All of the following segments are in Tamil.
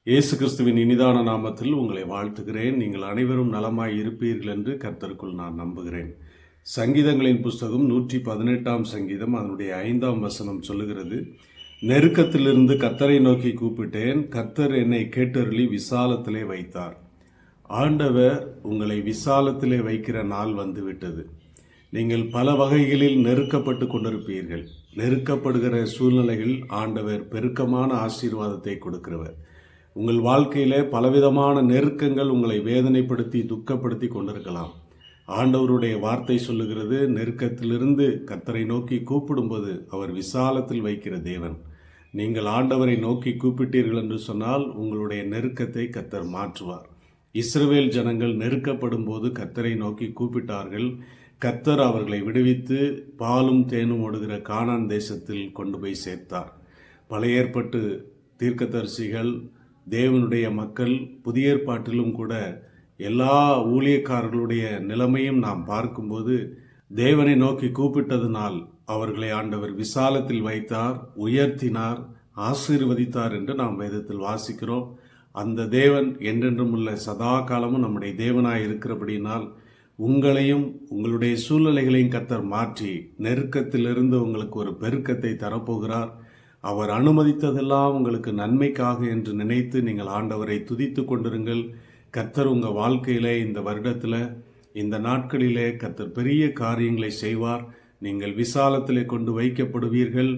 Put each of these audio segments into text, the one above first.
இயேசு கிறிஸ்துவின் இனிதான நாமத்தில் உங்களை வாழ்த்துகிறேன். நீங்கள் அனைவரும் நலமாய் இருப்பீர்கள் என்று கர்த்தருக்குள் நான் நம்புகிறேன். சங்கீதங்களின் புஸ்தகம் 118ஆம் சங்கீதம் அதனுடைய 5ஆம் வசனம் சொல்லுகிறது, நெருக்கத்திலிருந்து கர்த்தரை நோக்கி கூப்பிட்டேன், கர்த்தர் என்னை கேட்டருளி விசாலத்திலே வைத்தார். ஆண்டவர் உங்களை விசாலத்திலே வைக்கிற நாள் வந்துவிட்டது. நீங்கள் பல வகைகளில் நெருக்கப்பட்டு கொண்டிருப்பீர்கள். நெருக்கப்படுகிற சூழ்நிலைகள் ஆண்டவர் பெருக்கமான ஆசீர்வாதத்தை கொடுக்கிறவர். உங்கள் வாழ்க்கையிலே பலவிதமான நெருக்கங்கள் உங்களை வேதனைப்படுத்தி துக்கப்படுத்தி கொண்டிருக்கலாம். ஆண்டவருடைய வார்த்தை சொல்லுகிறது, நெருக்கத்திலிருந்து கர்த்தரை நோக்கி கூப்பிடும்போது அவர் விசாலத்தில் வைக்கிற தேவன். நீங்கள் ஆண்டவரை நோக்கி கூப்பிட்டீர்கள் என்று சொன்னால் உங்களுடைய நெருக்கத்தை கர்த்தர் மாற்றுவார். இஸ்ரவேல் ஜனங்கள் நெருக்கப்படும் போது கர்த்தரை நோக்கி கூப்பிட்டார்கள். கர்த்தர் அவர்களை விடுவித்து பாலும் தேனும் ஓடுகிற கானான் தேசத்தில் கொண்டு போய் சேர்த்தார். பழைய ஏற்பட்டு தீர்க்கதரிசிகள், தேவனுடைய மக்கள், புதிய ஏற்பாட்டிலும் கூட எல்லா ஊழியக்காரர்களுடைய நிலைமையும் நாம் பார்க்கும்போது தேவனை நோக்கி கூப்பிட்டதனால் அவர்களை ஆண்டவர் விசாலத்தில் வைத்தார், உயர்த்தினார், ஆசீர்வதித்தார் என்று நாம் வேதத்தில் வாசிக்கிறோம். அந்த தேவன் என்றென்றும் உள்ள சதா காலமும் நம்முடைய தேவனாய் இருக்கிறபடினால் உங்களையும் உங்களுடைய சூழ்நிலைகளையும் கர்த்தர் மாற்றி நெருக்கத்திலிருந்து உங்களுக்கு ஒரு பெருக்கத்தை தரப்போகிறார். அவர் அனுமதித்ததெல்லாம் உங்களுக்கு நன்மைக்காக என்று நினைத்து நீங்கள் ஆண்டவரை துதித்து கொண்டிருங்கள். கர்த்தர் உங்கள் வாழ்க்கையிலே இந்த வருடத்தில் இந்த நாட்களிலே கர்த்தர் பெரிய காரியங்களை செய்வார். நீங்கள் விசாலத்திலே கொண்டு வைக்கப்படுவீர்கள்.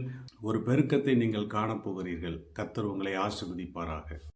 ஒரு பெருக்கத்தை நீங்கள் காணப்போகிறீர்கள். கர்த்தர் உங்களை ஆசீர்வதிப்பாராக.